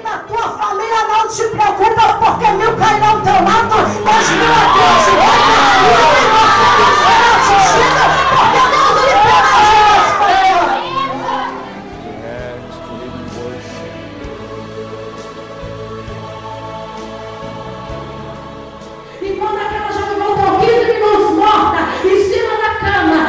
da tua família não te preocupa, porque 1000 cairão ao teu lado, 2000 a Deus te e você não será atingido, porque Deus libera as suas coisas. E quando aquela jovem voltou 15 minutos morta, em cima da cama,